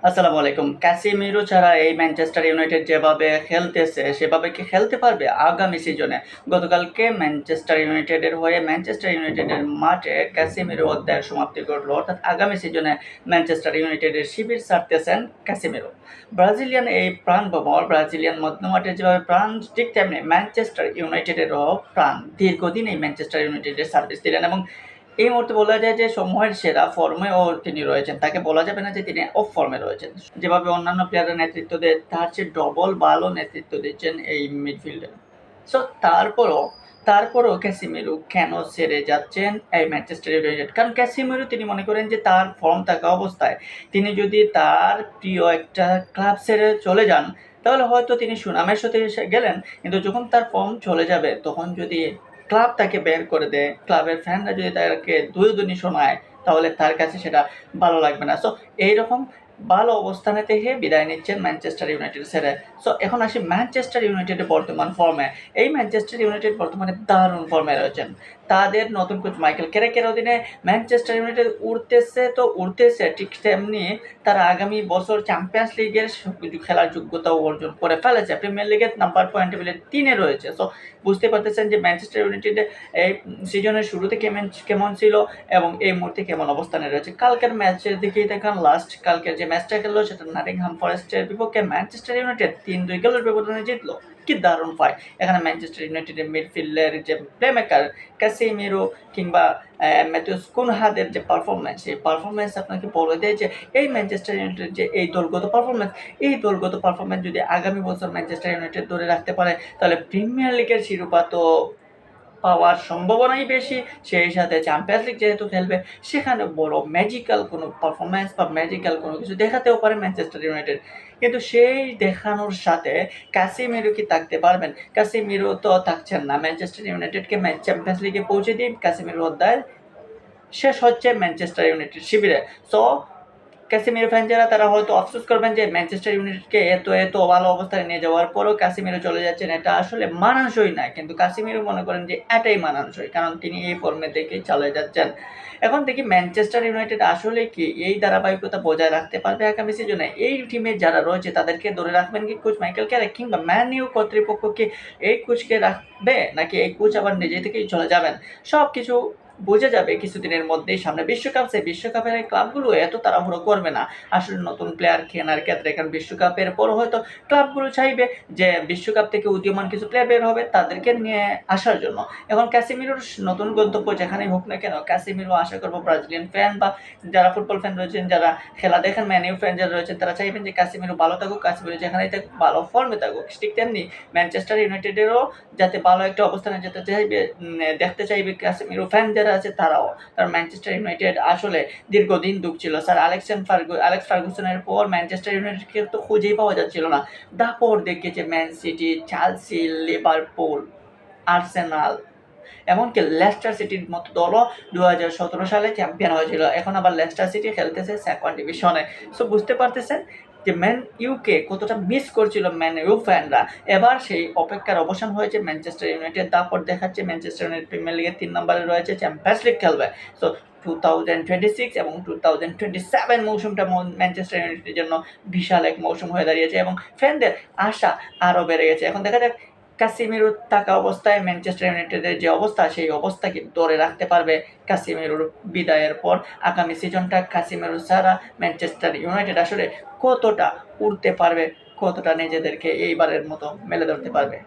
আসসালামু আলাইকুম। ক্যাসিমিরো ছাড়া এই ম্যানচেস্টার ইউনাইটেড যেভাবে খেলতেছে সেভাবে কি খেলতে পারবে আগামী সিজনে? গতকালকে ম্যানচেস্টার ইউনাইটেডের হয়ে ম্যানচেস্টার ইউনাইটেডের মাঠে ক্যাসিমিরো অধ্যায়ের সমাপ্তি ঘটলো। অর্থাৎ আগামী সিজনে ম্যানচেস্টার ইউনাইটেডের শিবির ছাড়তেছেন ক্যাসিমিরো। ব্রাজিলিয়ান এই প্রাণভ্রমর ব্রাজিলিয়ান মধ্যমাঠে যেভাবে প্রাণ, ঠিক তেমনি ম্যানচেস্টার ইউনাইটেডেরও প্রাণ। দীর্ঘদিন এই ম্যানচেস্টার ইউনাইটেডের সার্ভিস দিলেন এবং এই মুহূর্তে বলা যায় যে সময়ের সেরা ফর্মেও তিনি রয়েছেন। তাকে বলা যাবে না যে তিনি অফ ফর্মে রয়েছেন। যেভাবে অন্যান্য প্লেয়াররা নেতৃত্ব দেয় তার চেয়ে ডবল ভালো নেতৃত্ব দিচ্ছেন এই মিডফিল্ডে। সো তারপরও ক্যাসিমিরো কেন ছেড়ে যাচ্ছেন এই ম্যানচেস্টার ইউনাইটেড? কারণ ক্যাসিমিরো তিনি মনে করেন যে তার ফর্ম থাকা অবস্থায় তিনি যদি তার প্রিয় একটা ক্লাব ছেড়ে চলে যান তাহলে হয়তো তিনি সুনামের সাথে এসে গেলেন, কিন্তু যখন তার ফর্ম চলে যাবে তখন যদি ক্লাব তাকে বের করে দেয়, ক্লাবের ফ্যানরা যদি তাকে দুই শোনায় তাহলে তার কাছে সেটা ভালো লাগবে না। সো এইরকম ভালো অবস্থানে থেকে বিদায় নিচ্ছেন ম্যানচেস্টার ইউনাইটেড ছেড়ে। সো এখন আসি ম্যানচেস্টার ইউনাইটেডের বর্তমান ফর্মে। এই ম্যানচেস্টার ইউনাইটেড বর্তমানে দারুণ ফর্মে রয়েছেন। তাদের নতুন কোচ মাইকেল ক্যারিকের অধীনে ম্যানচেস্টার ইউনাইটেড উঠতেছে, ঠিক তেমনি তারা আগামী বছর চ্যাম্পিয়ন্স লিগের খেলার যোগ্যতাও অর্জন করে ফেলেছে। প্রিমিয়ার লিগের নাম্বার পয়েন্ট টেবিলে ৩-এ রয়েছে। সো বুঝতে পারতেছেন যে ম্যানচেস্টার ইউনাইটেড এই সিজনের শুরুতে কেমন ছিল এবং এই মুহূর্তে কেমন অবস্থানে রয়েছে। কালকের ম্যাচের দিকেই দেখান, কালকের যে ম্যাচটা খেললো সেটা নটিংহাম ফরেস্টের বিপক্ষে ম্যানচেস্টার ইউনাইটেড ৩-২ গোলের ব্যবধানে জিতলো। কি দারুণ ফাইট! এখানে ম্যানচেস্টার ইউনাইটেডের মিডফিল্ডের যে প্লেমেকার ক্যাসিমিরো কিংবা ম্যাথিউস কুনহাদের যে পারফরমেন্স, এই পারফরমেন্স আপনাকে বলে দেয় যে এই ম্যানচেস্টার ইউনাইটেড যে এই দলগত পারফরমেন্স যদি আগামী বছর ম্যানচেস্টার ইউনাইটেড ধরে রাখতে পারে তাহলে প্রিমিয়ার লিগের শিরোপা তো পাওয়ার সম্ভাবনাই বেশি। সেই সাথে চ্যাম্পিয়ন্স লিগ যেহেতু খেলবে সেখানে বড় ম্যাজিক্যাল কোনো পারফরমেন্স বা ম্যাজিক্যাল কোনো কিছু দেখাতেও পারে ম্যানচেস্টার ইউনাইটেড। কিন্তু সেই দেখানোর সাথে ক্যাসিমিরো কি থাকতে পারবেন? ক্যাসিমিরো তো থাকছেন না। ম্যানচেস্টার ইউনাইটেডকে চ্যাম্পিয়ন্স লিগে পৌঁছে দিয়ে ক্যাসিমিরো অধ্যায় শেষ হচ্ছে ম্যানচেস্টার ইউনাইটেড শিবিরে। সো ক্যাসিমিরো ফ্যান যারা তারা হয়তো আফসোস করবেন যে ম্যানচেস্টার ইউনাইটেডকে এত ভালো অবস্থায় নিয়ে যাওয়ার পরও ক্যাসিমিরো চলে যাচ্ছেন, এটা আসলে মানানসই না। কিন্তু ক্যাসিমিরো মনে করেন যে এটাই মানানসই, কারণ তিনি এই ফর্মে দেখেই চালিয়ে যাচ্ছেন। এখন দেখি ম্যানচেস্টার ইউনাইটেড আসলে কি এই ধারাবাহিকতা বজায় রাখতে পারবে আগামী সিজনে? এই টিমে যারা রয়েছে তাদেরকে ধরে রাখবেন কি কোচ মাইকেল ক্যারিক, কিংবা ম্যান ইউ কর্তৃপক্ষ কি এই কোচকে রাখবে, নাকি এই কোচ আবার নিজে থেকেই চলে যাবেন? সব কিছু বোঝা যাবে কিছুদিনের মধ্যেই। সামনে বিশ্বকাপ, সেই বিশ্বকাপের ক্লাবগুলো এত তাড়াহুড়ো করবে না আসলে নতুন প্লেয়ার কেনার ক্ষেত্রে। কারণ বিশ্বকাপের পর হয়তো ক্লাবগুলো চাইবে যে বিশ্বকাপ থেকে উদীয়মান কিছু প্লেয়ার বের হবে তাদেরকে নিয়ে আসার জন্য। এখন ক্যাসিমিরোর নতুন গন্তব্য যেখানেই হোক না কেন, ক্যাসিমিরো আশা করবো ব্রাজিলিয়ান ফ্যান বা যারা ফুটবল ফ্যান রয়েছেন, যারা খেলা দেখেন, ম্যান ইউ ফ্যান যারা রয়েছেন, তারা চাইবেন যে ক্যাসিমিরো ভালো থাকুক, ক্যাসিমিরো যেখানেই থাকুক ভালো ফর্মে থাকুক। ঠিক তেমনি ম্যানচেস্টার ইউনাইটেডেরও যাতে ভালো একটা অবস্থানে যেতে চাইবে, দেখতে চাইবে ক্যাসিমিরো ফ্যান যারা আছে তারাও। কারণ ম্যানচেস্টার ইউনাইটেড আসলে দীর্ঘদিন ছিল। স্যার অ্যালেক্স ফার্গুসনের পর ম্যানচেস্টার ইউনাইটেডকে তো খুঁজেই পাওয়া যাচ্ছিল না। দাপট দেখিয়েছে man city, Chelsea, Liverpool, Arsenal, এমনকি লেস্টার সিটির মতো দলও 2017 সালে চ্যাম্পিয়ন হয়েছিল। এখন আবার লেস্টার সিটি খেলতেছে সেকেন্ড ডিভিশনে। সো বুঝতে পারতেছেন যে ম্যান ইউকে কতটা মিস করছিল ম্যান ইউ ফ্যানরা। এবার সেই অপেক্ষার অবসান হয়েছে। ম্যানচেস্টার ইউনাইটেড দাপট দেখাচ্ছে। ম্যানচেস্টার ইউনাইটেড প্রিমিয়ার লিগের 3 নম্বরে রয়েছে, চ্যাম্পিয়ন্স লিগ খেলবে। সো 2026 এবং 2027 মৌসুমটা ম্যানচেস্টার ইউনাইটেডের জন্য বিশাল এক মৌসুম হয়ে দাঁড়িয়েছে এবং ফ্যানদের আশা আরও বেড়ে গেছে। এখন দেখা যাক কাসিমিরো থাকা অবস্থায় ম্যানচেস্টার ইউনাইটেডের যে অবস্থা, সেই অবস্থাকে ধরে রাখতে পারবে কাসিমিরোর বিদায়ের পর। আগামী সিজনটা কাসিমিরো ছাড়া ম্যানচেস্টার ইউনাইটেড আসলে কতটা উঠতে পারবে, কতটা নিজেদেরকে এইবারের মতো মেলে ধরতে পারবে।